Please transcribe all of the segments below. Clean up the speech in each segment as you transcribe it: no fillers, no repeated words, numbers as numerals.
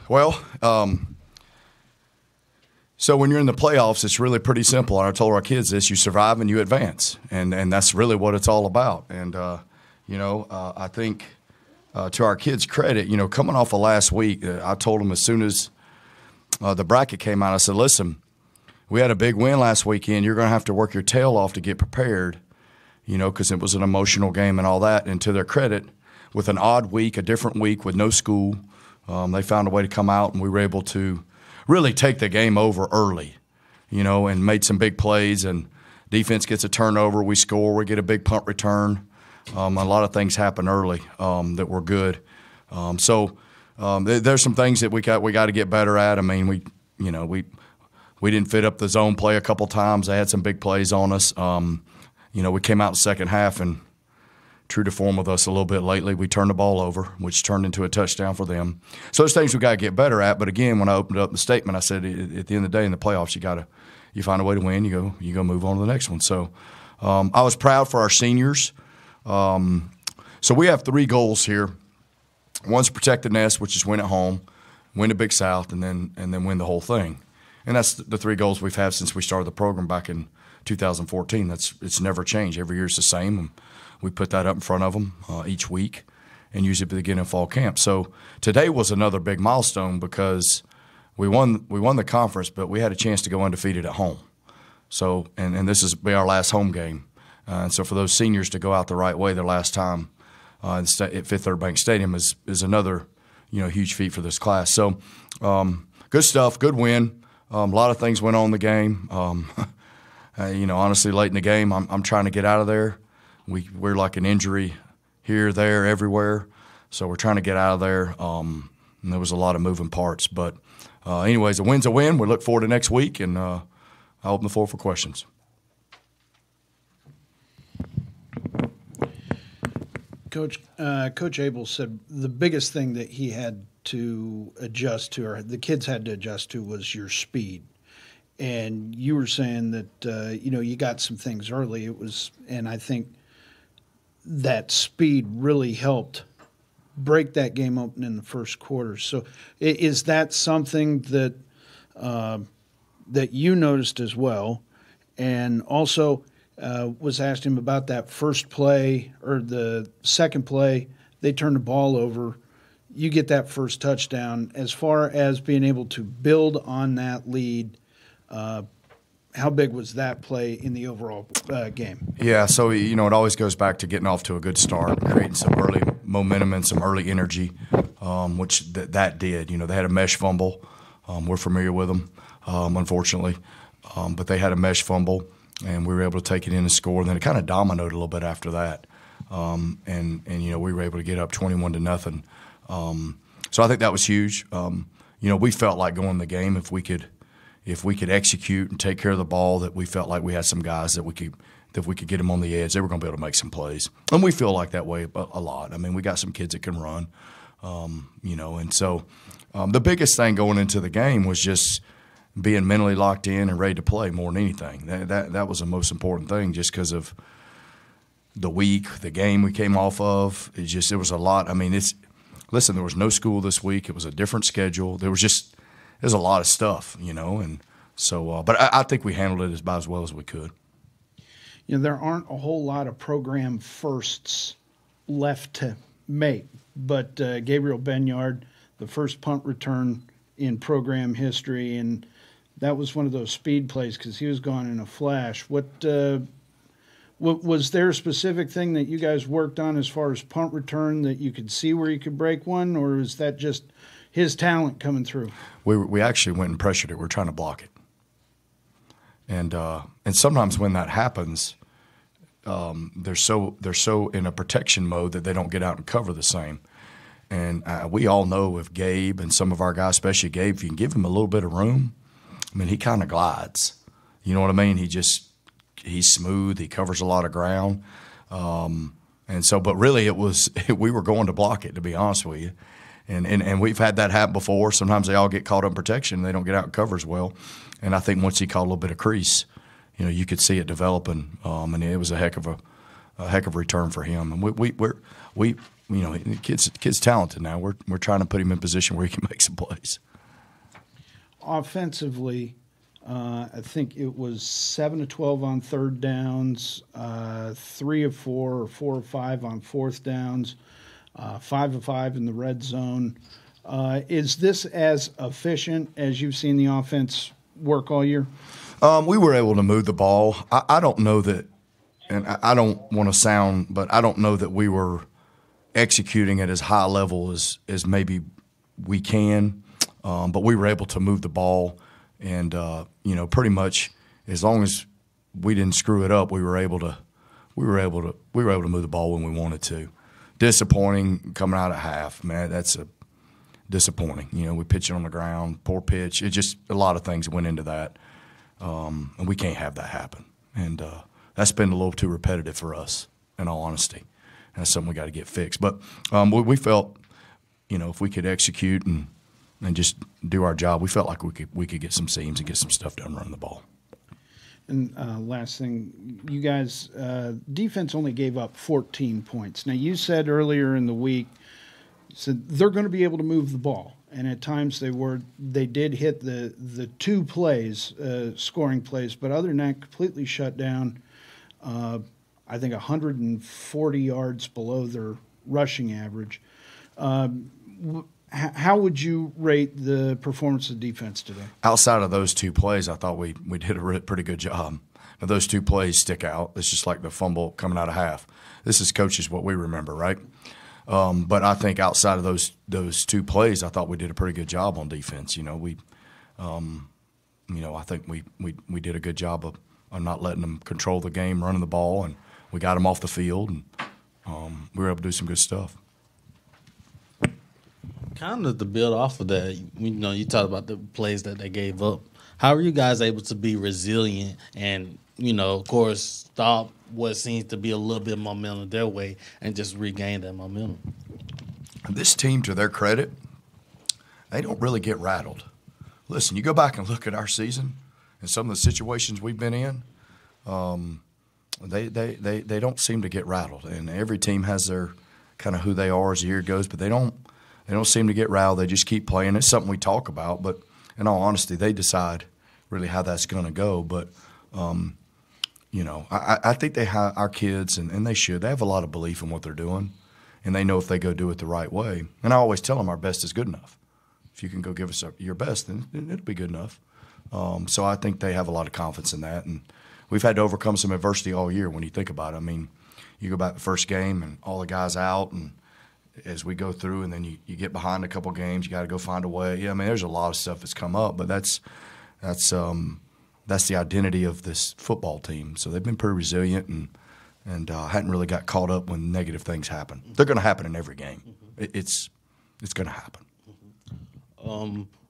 Well, so when you're in the playoffs, it's really pretty simple. And I told our kids this: you survive and you advance, and that's really what it's all about. And I think to our kids' credit, coming off of last week, I told them as soon as the bracket came out, I said, listen, we had a big win last weekend. You're going to have to work your tail off to get prepared, because it was an emotional game and all that. And to their credit, with an odd week, a different week with no school, they found a way to come out, and we were able to really take the game over early, and made some big plays. And defense gets a turnover, we score, we get a big punt return. A lot of things happen early that were good. There's some things that we got to get better at. I mean, we didn't fit up the zone play a couple times. They had some big plays on us. We came out in the second half, and true to form with us a little bit lately, we turned the ball over, which turned into a touchdown for them. So there's things we got to get better at. But again, when I opened up the statement, I said at the end of the day in the playoffs, you find a way to win. You go move on to the next one. So I was proud for our seniors. So we have 3 goals here. One's protect the nest, which is win at home, win the Big South, and then win the whole thing. And that's the 3 goals we've had since we started the program back in 2014. It's never changed. Every year it's the same. And we put that up in front of them each week, and usually at the beginning of fall camp. So today was another big milestone because we won the conference, but we had a chance to go undefeated at home. So and this is be our last home game. And so for those seniors to go out the right way their last time at Fifth Third Bank Stadium is another huge feat for this class. So good stuff, good win. A lot of things went on in the game. Honestly, late in the game, I'm trying to get out of there. We're like an injury here, there, everywhere. So we're trying to get out of there. And there was a lot of moving parts. But anyways, a win's a win. We look forward to next week, and I'll open the floor for questions. Coach Abel said the biggest thing that he had to adjust to, or the kids had to adjust to, was your speed. And you were saying that you got some things early. And I think that speed really helped break that game open in the first quarter. So is that something that that you noticed as well? And also was asked him about that first play or the second play. They turned the ball over. You get that first touchdown. As far as being able to build on that lead, how big was that play in the overall game? Yeah, so it always goes back to getting off to a good start, creating some early momentum and some early energy, which that did. They had a mesh fumble. We're familiar with them, unfortunately, but they had a mesh fumble, and we were able to take it in and score. And then it kind of dominoed a little bit after that, and we were able to get up 21-0. So I think that was huge. We felt like going the game if we could execute and take care of the ball, that we felt like we had some guys that we could get them on the edge. They were going to be able to make some plays, and we feel like that way a lot. I mean, we got some kids that can run, and so the biggest thing going into the game was just being mentally locked in and ready to play more than anything. That was the most important thing, just because of the week, the game we came off of. It was a lot. I mean, listen, there was no school this week. It was a different schedule. There's a lot of stuff, and so. But I think we handled it about as well as we could. There aren't a whole lot of program firsts left to make, but Gabriel Benyard, the first punt return in program history, and that was one of those speed plays because he was gone in a flash. What was there a specific thing that you guys worked on as far as punt return that you could see where you could break one, or is that just his talent coming through? We actually went and pressured it. We're trying to block it, and sometimes when that happens, they're so in a protection mode that they don't get out and cover the same. And we all know if Gabe and some of our guys, especially Gabe, if you can give him a little bit of room, I mean, he kind of glides. You know what I mean? He's smooth. He covers a lot of ground. But really we were going to block it, to be honest with you. And we've had that happen before. Sometimes they all get caught up in protection and they don't get out and cover as well. And I think once he caught a little bit of crease, you could see it developing. And it was a heck of a heck of a return for him. And we you know, the kid's talented now. We're trying to put him in position where he can make some plays. Offensively, I think it was 7 of 12 on third downs, 3 of 4 or 4 of 5 on fourth downs, 5 of 5 in the red zone. Is this as efficient as you've seen the offense work all year? We were able to move the ball. I don't know that, and I don't want to sound, but I don't know that we were executing at as high a level as maybe we can. But we were able to move the ball, and you know, pretty much as long as we didn't screw it up, we were able to move the ball when we wanted to. Disappointing coming out at half, man. That's disappointing. You know, we pitch it on the ground, poor pitch. It just a lot of things went into that, and we can't have that happen. And that's been a little too repetitive for us, in all honesty. And that's something we got to get fixed. But we felt, you know, if we could execute and just do our job, we felt like we could get some seams and get some stuff done running the ball. And last thing, you guys, defense only gave up 14 points. Now, you said earlier in the week, said they're going to be able to move the ball, and at times they did hit the two plays, scoring plays, but other than that, completely shut down. I think 140 yards below their rushing average. How would you rate the performance of defense today? Outside of those two plays, I thought we did a pretty good job. Now, those two plays stick out. It's just like the fumble coming out of half. This is coaches what we remember, right? But I think outside of those two plays, I thought we did a pretty good job on defense. You know, I think we did a good job of not letting them control the game, running the ball, and we got them off the field, and we were able to do some good stuff. Kind of to build off of that, you know, you talked about the plays that they gave up. How are you guys able to be resilient and, you know, of course, stop what seems to be a little bit of momentum their way and just regain that momentum? This team, to their credit, they don't really get rattled. Listen, you go back and look at our season and some of the situations we've been in, they don't seem to get rattled. And every team has their kind of who they are as the year goes, but they don't seem to get rattled. They just keep playing. It's something we talk about, but in all honesty, they decide really how that's going to go. But, you know, I think they have our kids, and they should. They have a lot of belief in what they're doing, and they know if they go do it the right way. And I always tell them our best is good enough. If you can go give us your best, then it'll be good enough. So I think they have a lot of confidence in that. And we've had to overcome some adversity all year when you think about it. I mean, you go back to the first game and all the guys out, and as we go through, and then you get behind a couple games, you got to go find a way. Yeah, I mean, there's a lot of stuff that's come up, but that's the identity of this football team. So they've been pretty resilient and hadn't really got caught up when negative things happen. They're going to happen in every game. It's going to happen.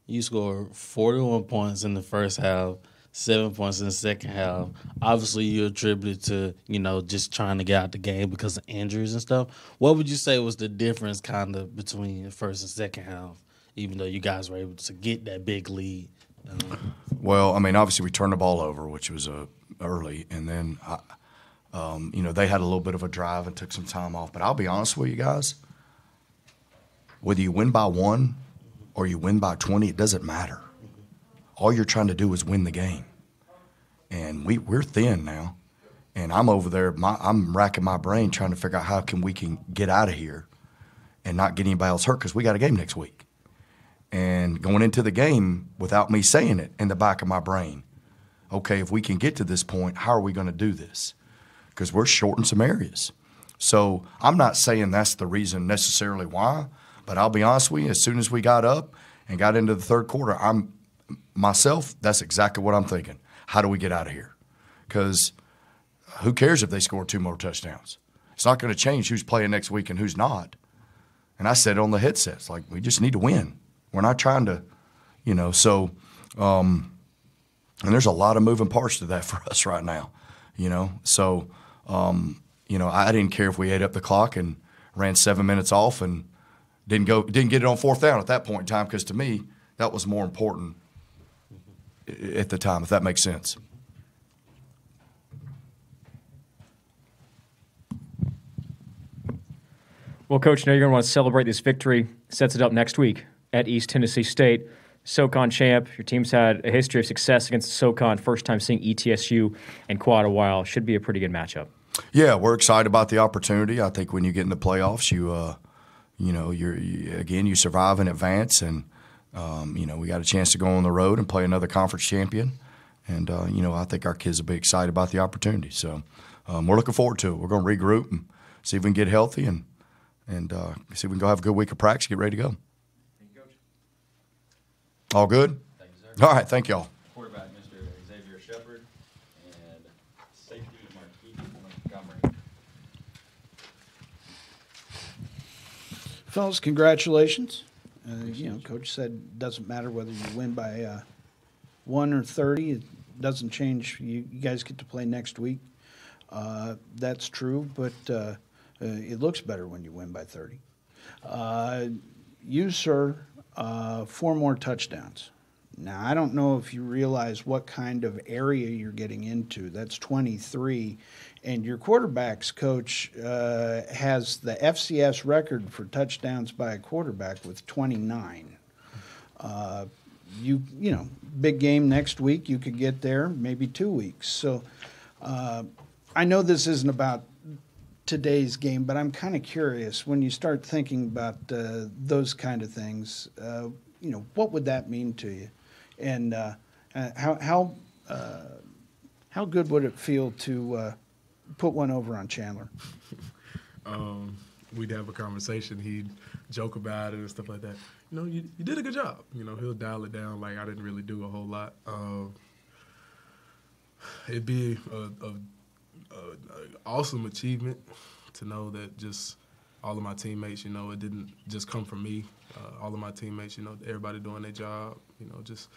You scored 41 points in the first half, 7 points in the second half. Obviously, you attributed to, you know, just trying to get out the game because of injuries and stuff. What would you say was the difference kind of between the first and second half, even though you guys were able to get that big lead? Well, I mean, obviously we turned the ball over, which was early, and then, you know, they had a little bit of a drive and took some time off. But I'll be honest with you guys, whether you win by 1 or you win by 20, it doesn't matter. All you're trying to do is win the game. And we're thin now. And I'm over there, I'm racking my brain trying to figure out how we can get out of here and not get anybody else hurt because we got a game next week. And going into the game without me saying it in the back of my brain, okay, if we can get to this point, how are we going to do this? Because we're short in some areas. So I'm not saying that's the reason necessarily why, but I'll be honest with you, as soon as we got up and got into the third quarter, that's exactly what I'm thinking. How do we get out of here? Because who cares if they score 2 more touchdowns? It's not going to change who's playing next week and who's not. And I said it on the headsets, like, we just need to win. We're not trying to, you know, so and there's a lot of moving parts to that for us right now, you know. So, you know, I didn't care if we ate up the clock and ran 7 minutes off and didn't get it on 4th down at that point in time, because to me that was more important at the time, if that makes sense. Well, Coach, I know you're going to want to celebrate this victory. Sets it up next week at East Tennessee State. SoCon champ. Your team's had a history of success against SoCon. First time seeing ETSU in quite a while. Should be a pretty good matchup. Yeah, we're excited about the opportunity. I think when you get in the playoffs, you survive and advance, and we got a chance to go on the road and play another conference champion. And I think our kids will be excited about the opportunity. So we're looking forward to it. We're going to regroup and see if we can get healthy and see if we can go have a good week of practice, get ready to go. Thank you, Coach. All good? Thank you, sir. All right, thank y'all. Quarterback, Mr. Xavier Shepard, and safety, Markeith Montgomery. Fellas, congratulations. Coach said it doesn't matter whether you win by 1 or 30. It doesn't change. You guys get to play next week. That's true, but it looks better when you win by 30. You, sir, 4 more touchdowns. Now, I don't know if you realize what kind of area you're getting into. That's 23. And your quarterback's coach has the FCS record for touchdowns by a quarterback with 29. Big game next week. You could get there, maybe 2 weeks. So I know this isn't about today's game, but I'm kind of curious when you start thinking about those kind of things. What would that mean to you? And how good would it feel to put one over on Chandler? We'd have a conversation. He'd joke about it and stuff like that. You did a good job. He'll dial it down like I didn't really do a whole lot. It'd be a awesome achievement to know that just all of my teammates, it didn't just come from me. All of my teammates, everybody doing their job, just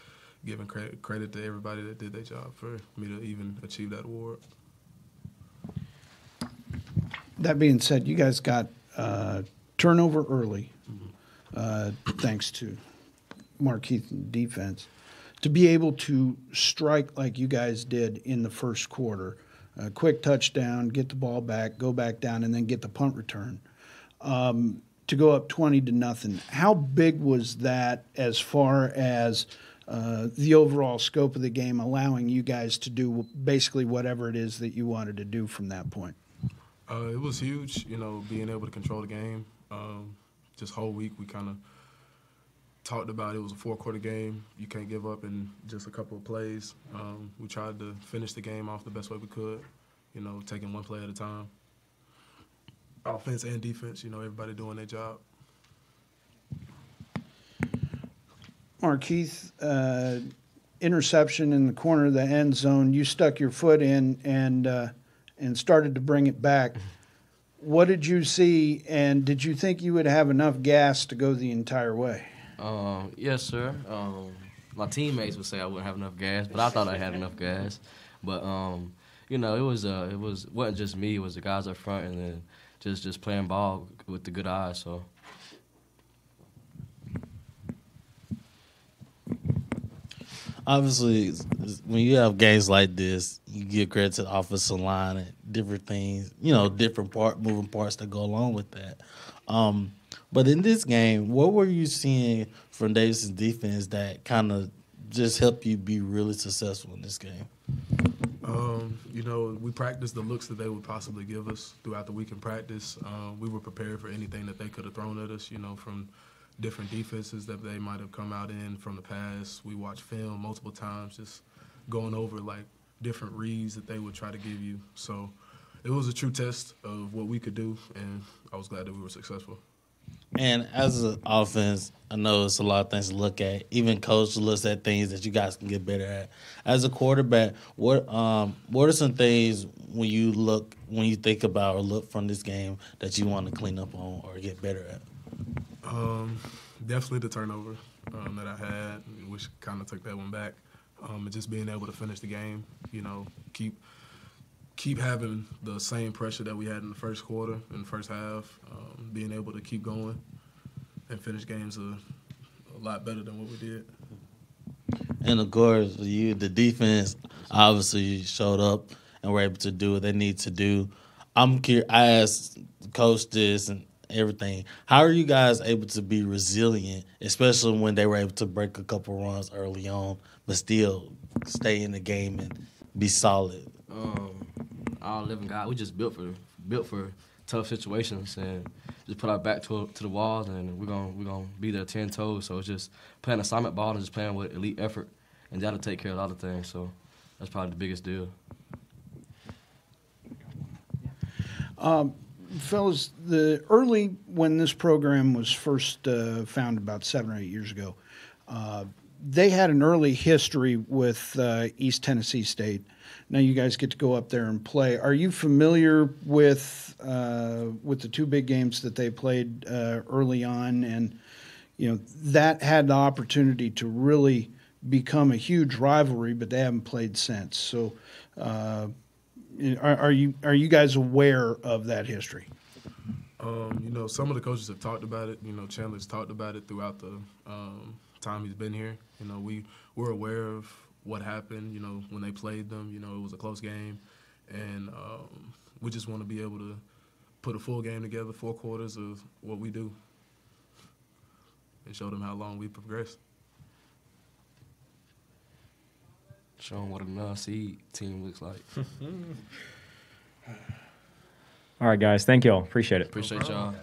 giving credit to everybody that did their job for me to even achieve that award. That being said, you guys got turnover early, thanks to Markeith and defense. To be able to strike like you guys did in the first quarter, a quick touchdown, get the ball back, go back down, and then get the punt return. To go up 20-0. How big was that as far as the overall scope of the game, allowing you guys to do basically whatever it is that you wanted to do from that point? It was huge, being able to control the game. Just whole week we kind of talked about it was a 4-quarter game. You can't give up in just a couple of plays. We tried to finish the game off the best way we could, taking one play at a time. Offense and defense, everybody doing their job. Markeith, interception in the corner of the end zone. You stuck your foot in and started to bring it back. What did you see, and did you think you would have enough gas to go the entire way? Yes, sir. My teammates would say I wouldn't have enough gas, but I thought I had enough gas. But it wasn't just me; it was the guys up front, and then just playing ball with the good eyes. So. Obviously, when you have games like this, you give credit to the offensive line and different things, different moving parts that go along with that. But in this game, what were you seeing from Davidson's defense that kind of just helped you be really successful in this game? We practiced the looks that they would possibly give us throughout the week in practice. We were prepared for anything that they could have thrown at us, from different defenses that they might have come out in from the past. We watched film multiple times, just going over like different reads that they would try to give you. So it was a true test of what we could do, and I was glad that we were successful. And as an offense, I know it's a lot of things to look at. Even coach looks at things that you guys can get better at. As a quarterback, what are some things when you think about or look from this game that you want to clean up on or get better at? Definitely the turnover that I had, which kind of took that one back. And just being able to finish the game, keep having the same pressure that we had in the first quarter, in the first half, being able to keep going and finish games a lot better than what we did. And, of course, the defense obviously showed up and were able to do what they need to do. I'm curious. I asked Coach this, and everything. How are you guys able to be resilient, especially when they were able to break a couple runs early on, but still stay in the game and be solid? Our living God, we just built for tough situations and just put our back to the walls, and we're gonna be there 10 toes. So it's just playing assignment ball and just playing with elite effort, and that'll take care of a lot of things. So that's probably the biggest deal. Fellas, when this program was first founded about 7 or 8 years ago, they had an early history with East Tennessee State. Now you guys get to go up there and play. Are you familiar with the two big games that they played early on? And that had the opportunity to really become a huge rivalry, but they haven't played since. So, are you guys aware of that history? Some of the coaches have talked about it. Chandler's talked about it throughout the time he's been here. We're aware of what happened, when they played them. It was a close game. And we just want to be able to put a full game together, 4 quarters of what we do, and show them how long we progressed. Show them what a non-seed team looks like. All right, guys. Thank you all. Appreciate it. Appreciate y'all.